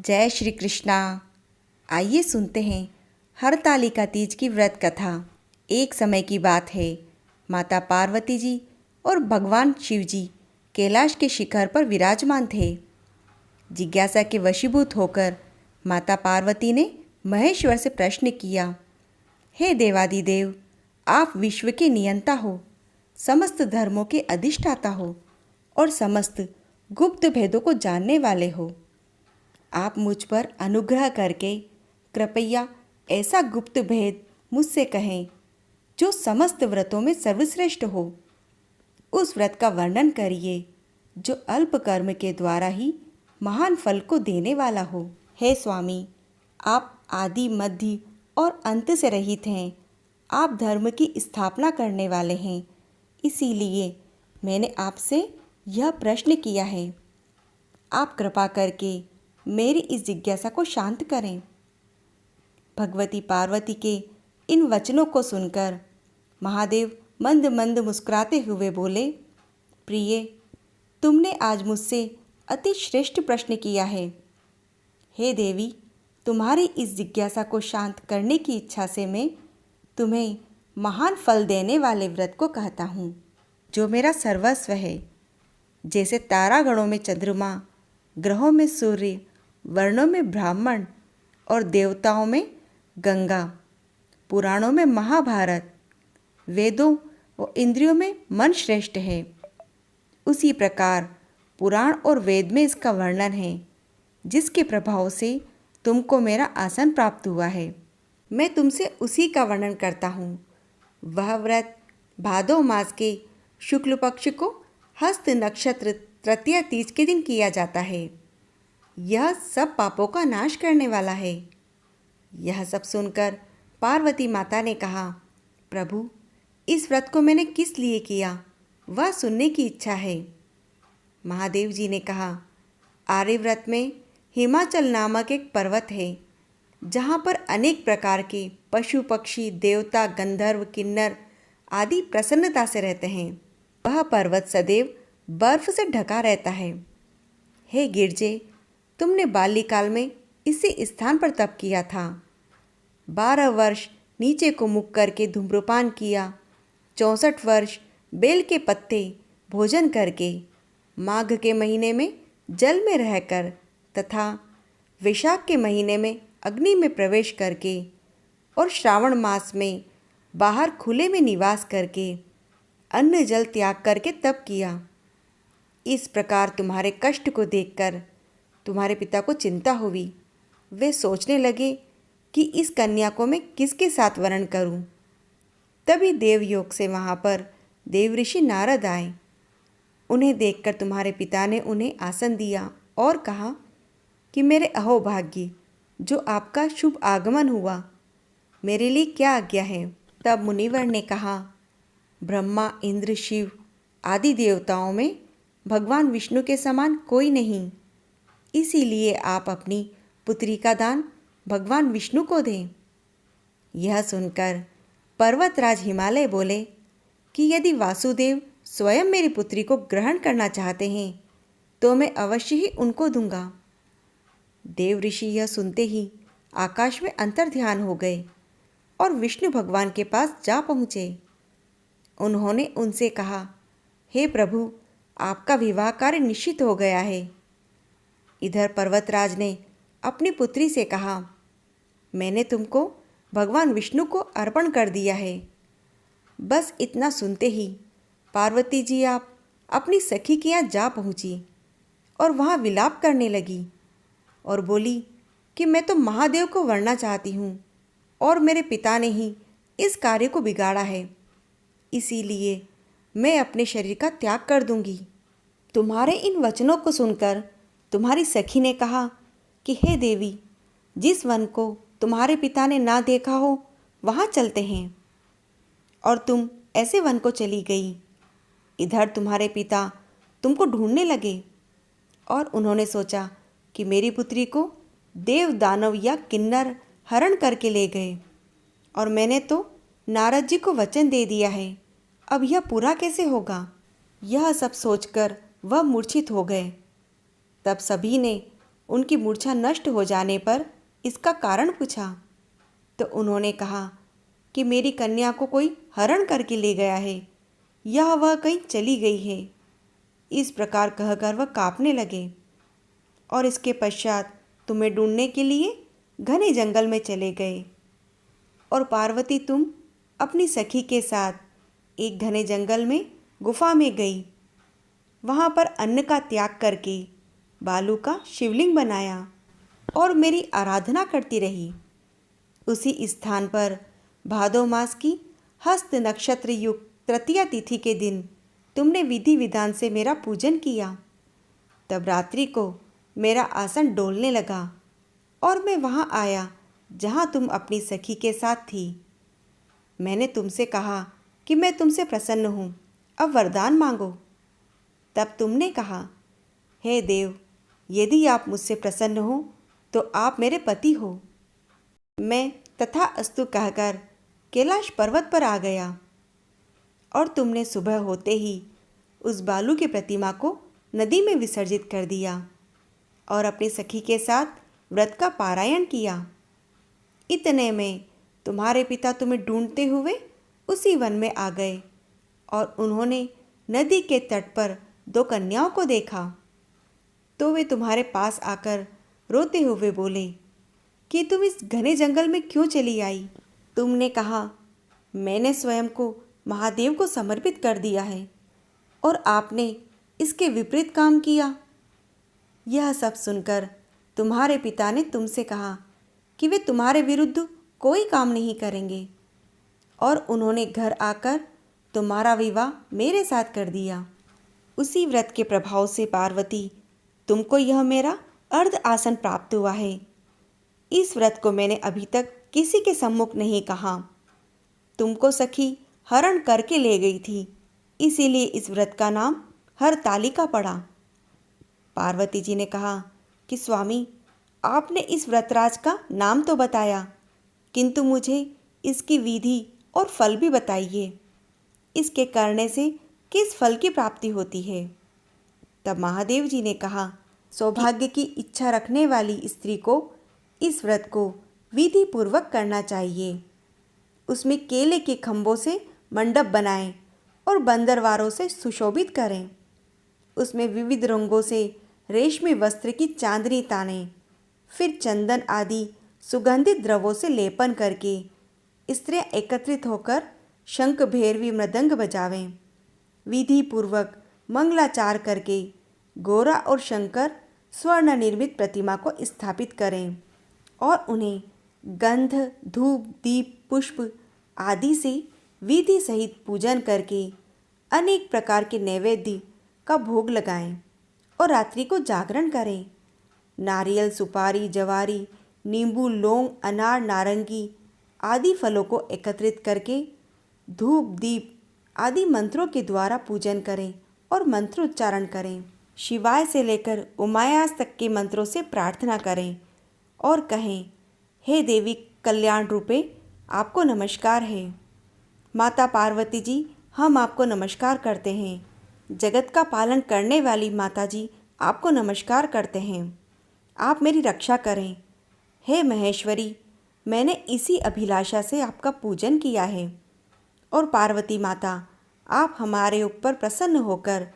जय श्री कृष्णा। आइए सुनते हैं हरतालिका तीज की व्रत कथा। एक समय की बात है, माता पार्वती जी और भगवान शिव जी कैलाश के शिखर पर विराजमान थे। जिज्ञासा के वशीभूत होकर माता पार्वती ने महेश्वर से प्रश्न किया, हे देवादिदेव, आप विश्व के नियंता हो, समस्त धर्मों के अधिष्ठाता हो और समस्त गुप्त भेदों को जानने वाले हो। आप मुझ पर अनुग्रह करके कृपया ऐसा गुप्त भेद मुझसे कहें जो समस्त व्रतों में सर्वश्रेष्ठ हो। उस व्रत का वर्णन करिए जो अल्प कर्म के द्वारा ही महान फल को देने वाला हो। हे स्वामी, आप आदि मध्य और अंत से रहित हैं। आप धर्म की स्थापना करने वाले हैं, इसीलिए मैंने आपसे यह प्रश्न किया है। आप कृपा करके मेरी इस जिज्ञासा को शांत करें। भगवती पार्वती के इन वचनों को सुनकर महादेव मंद मंद मुस्कुराते हुए बोले, प्रिय, तुमने आज मुझसे अति श्रेष्ठ प्रश्न किया है। हे देवी, तुम्हारी इस जिज्ञासा को शांत करने की इच्छा से मैं तुम्हें महान फल देने वाले व्रत को कहता हूँ, जो मेरा सर्वस्व है। जैसे तारागणों में चंद्रमा, ग्रहों में सूर्य, वर्णों में ब्राह्मण और देवताओं में गंगा, पुराणों में महाभारत, वेदों और इंद्रियों में मन श्रेष्ठ है, उसी प्रकार पुराण और वेद में इसका वर्णन है, जिसके प्रभाव से तुमको मेरा आसन प्राप्त हुआ है। मैं तुमसे उसी का वर्णन करता हूँ। वह व्रत भादो मास के शुक्ल पक्ष को हस्त नक्षत्र तृतीया तीज के दिन किया जाता है। यह सब पापों का नाश करने वाला है। यह सब सुनकर पार्वती माता ने कहा, प्रभु, इस व्रत को मैंने किस लिए किया, वह सुनने की इच्छा है। महादेव जी ने कहा, आर्यव्रत में हिमाचल नामक एक पर्वत है, जहाँ पर अनेक प्रकार के पशु पक्षी, देवता, गंधर्व, किन्नर आदि प्रसन्नता से रहते हैं। वह पर्वत सदैव बर्फ से ढका रहता है। हे गिरजे, तुमने बाल्यकाल में इसी स्थान पर तप किया था। 12 वर्ष नीचे को मुख करके धूम्रपान किया, 64 वर्ष बेल के पत्ते भोजन करके, माघ के महीने में जल में रहकर तथा वैशाख के महीने में अग्नि में प्रवेश करके और श्रावण मास में बाहर खुले में निवास करके अन्न जल त्याग करके तप किया। इस प्रकार तुम्हारे कष्ट को देखकर तुम्हारे पिता को चिंता हुई। वे सोचने लगे कि इस कन्या को मैं किसके साथ वरण करूं। तभी देवयोग से वहाँ पर देव ऋषि नारद आए। उन्हें देखकर तुम्हारे पिता ने उन्हें आसन दिया और कहा कि मेरे अहोभाग्य, जो आपका शुभ आगमन हुआ, मेरे लिए क्या आज्ञा है। तब मुनिवर ने कहा, ब्रह्मा, इंद्र, शिव आदि देवताओं में भगवान विष्णु के समान कोई नहीं, इसीलिए आप अपनी पुत्री का दान भगवान विष्णु को दें। यह सुनकर पर्वतराज हिमालय बोले कि यदि वासुदेव स्वयं मेरी पुत्री को ग्रहण करना चाहते हैं तो मैं अवश्य ही उनको दूंगा। देव ऋषि यह सुनते ही आकाश में अंतर्ध्यान हो गए और विष्णु भगवान के पास जा पहुँचे। उन्होंने उनसे कहा, हे प्रभु, आपका विवाह कार्य निश्चित हो गया है। इधर पर्वतराज ने अपनी पुत्री से कहा, मैंने तुमको भगवान विष्णु को अर्पण कर दिया है। बस इतना सुनते ही पार्वती जी आप अपनी सखी के यहाँ जा पहुँची और वहाँ विलाप करने लगी और बोली कि मैं तो महादेव को वरना चाहती हूँ और मेरे पिता ने ही इस कार्य को बिगाड़ा है, इसीलिए मैं अपने शरीर का त्याग कर दूंगी। तुम्हारे इन वचनों को सुनकर तुम्हारी सखी ने कहा कि हे देवी, जिस वन को तुम्हारे पिता ने ना देखा हो वहाँ चलते हैं, और तुम ऐसे वन को चली गई। इधर तुम्हारे पिता तुमको ढूंढने लगे और उन्होंने सोचा कि मेरी पुत्री को देव, दानव या किन्नर हरण करके ले गए, और मैंने तो नारद जी को वचन दे दिया है, अब यह पूरा कैसे होगा। यह सब सोचकर वह मूर्छित हो गए। तब सभी ने उनकी मूर्छा नष्ट हो जाने पर इसका कारण पूछा तो उन्होंने कहा कि मेरी कन्या को कोई हरण करके ले गया है या वह कहीं चली गई है। इस प्रकार कहकर वह कांपने लगे और इसके पश्चात तुम्हें ढूंढने के लिए घने जंगल में चले गए। और पार्वती तुम अपनी सखी के साथ एक घने जंगल में गुफा में गई। वहाँ पर अन्न का त्याग करके बालू का शिवलिंग बनाया और मेरी आराधना करती रही। उसी स्थान पर भादो मास की हस्त नक्षत्र युक्त तृतीया तिथि के दिन तुमने विधि विधान से मेरा पूजन किया। तब रात्रि को मेरा आसन डोलने लगा और मैं वहाँ आया जहाँ तुम अपनी सखी के साथ थी। मैंने तुमसे कहा कि मैं तुमसे प्रसन्न हूँ, अब वरदान मांगो। तब तुमने कहा, हे देव, यदि आप मुझसे प्रसन्न हो तो आप मेरे पति हो। मैं तथास्तु कहकर कैलाश पर्वत पर आ गया और तुमने सुबह होते ही उस बालू की प्रतिमा को नदी में विसर्जित कर दिया और अपनी सखी के साथ व्रत का पारायण किया। इतने में तुम्हारे पिता तुम्हें ढूंढते हुए उसी वन में आ गए और उन्होंने नदी के तट पर 2 कन्याओं को देखा। तो वे तुम्हारे पास आकर रोते हुए बोले कि तुम इस घने जंगल में क्यों चली आई। तुमने कहा, मैंने स्वयं को महादेव को समर्पित कर दिया है और आपने इसके विपरीत काम किया। यह सब सुनकर तुम्हारे पिता ने तुमसे कहा कि वे तुम्हारे विरुद्ध कोई काम नहीं करेंगे और उन्होंने घर आकर तुम्हारा विवाह मेरे साथ कर दिया। उसी व्रत के प्रभाव से पार्वती, तुमको यह मेरा अर्ध आसन प्राप्त हुआ है। इस व्रत को मैंने अभी तक किसी के सम्मुख नहीं कहा। तुमको सखी हरण करके ले गई थी, इसीलिए इस व्रत का नाम हरतालिका पड़ा। पार्वती जी ने कहा कि स्वामी, आपने इस व्रतराज का नाम तो बताया, किंतु मुझे इसकी विधि और फल भी बताइए। इसके करने से किस फल की प्राप्ति होती है। तब महादेव जी ने कहा, सौभाग्य की इच्छा रखने वाली स्त्री को इस व्रत को विधि पूर्वक करना चाहिए। उसमें केले के खंभों से मंडप बनाएं और बंदरवारों से सुशोभित करें। उसमें विविध रंगों से रेशमी वस्त्र की चांदनी तानें, फिर चंदन आदि सुगंधित द्रव्यों से लेपन करके स्त्रियां एकत्रित होकर शंख भैरवी मृदंग बजावें। विधि पूर्वक मंगलाचार करके गोरा और शंकर स्वर्ण निर्मित प्रतिमा को स्थापित करें और उन्हें गंध, धूप, दीप, पुष्प आदि से विधि सहित पूजन करके अनेक प्रकार के नैवेद्य का भोग लगाएं और रात्रि को जागरण करें। नारियल, सुपारी, जवारी, नींबू, लौंग, अनार, नारंगी आदि फलों को एकत्रित करके धूप, दीप आदि मंत्रों के द्वारा पूजन करें और मंत्रोच्चारण करें। शिवाय से लेकर उमायास तक के मंत्रों से प्रार्थना करें और कहें, हे देवी कल्याण रूपे, आपको नमस्कार है। माता पार्वती जी, हम आपको नमस्कार करते हैं। जगत का पालन करने वाली माता जी, आपको नमस्कार करते हैं। आप मेरी रक्षा करें। हे महेश्वरी, मैंने इसी अभिलाषा से आपका पूजन किया है और पार्वती माता, आप हमारे ऊपर प्रसन्न होकर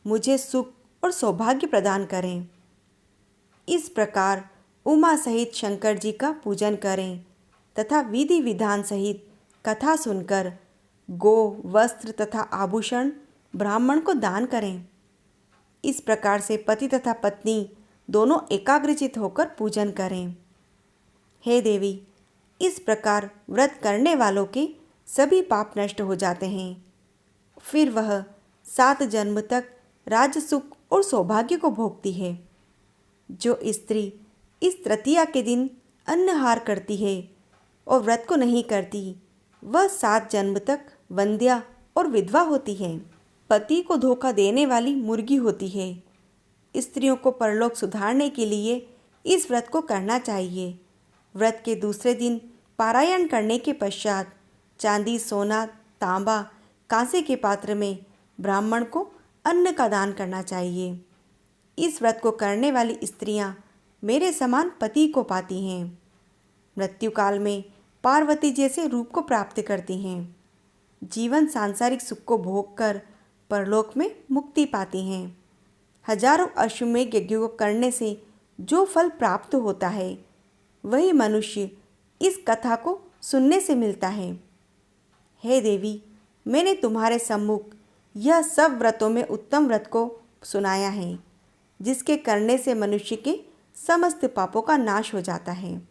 मुझे सुख और सौभाग्य प्रदान करें। इस प्रकार उमा सहित शंकर जी का पूजन करें तथा विधि विधान सहित कथा सुनकर गो, वस्त्र तथा आभूषण ब्राह्मण को दान करें। इस प्रकार से पति तथा पत्नी दोनों एकाग्रचित होकर पूजन करें। हे देवी, इस प्रकार व्रत करने वालों के सभी पाप नष्ट हो जाते हैं। फिर वह 7 जन्म तक राज सुख और सौभाग्य को भोगती है। जो स्त्री इस तृतीया के दिन अन्नहार करती है और व्रत को नहीं करती, वह 7 जन्म तक वंध्या और विधवा होती है। पति को धोखा देने वाली मुर्गी होती है। स्त्रियों को परलोक सुधारने के लिए इस व्रत को करना चाहिए। व्रत के दूसरे दिन पारायण करने के पश्चात चांदी, सोना, तांबा, कांसे के पात्र में ब्राह्मण को अन्न का दान करना चाहिए। इस व्रत को करने वाली स्त्रियां मेरे समान पति को पाती हैं। मृत्यु काल में पार्वती जैसे रूप को प्राप्त करती हैं। जीवन सांसारिक सुख को भोग कर परलोक में मुक्ति पाती हैं। हजारों अश्वमेध यज्ञों को करने से जो फल प्राप्त होता है वही मनुष्य इस कथा को सुनने से मिलता है। हे देवी, मैंने तुम्हारे सम्मुख यह सब व्रतों में उत्तम व्रत को सुनाया है, जिसके करने से मनुष्य के समस्त पापों का नाश हो जाता है।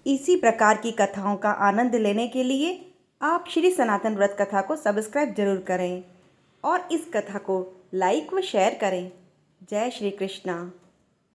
इसी प्रकार की कथाओं का आनंद लेने के लिए आप श्री सनातन व्रत कथा को सब्सक्राइब जरूर करें और इस कथा को लाइक व शेयर करें। जय श्री कृष्णा।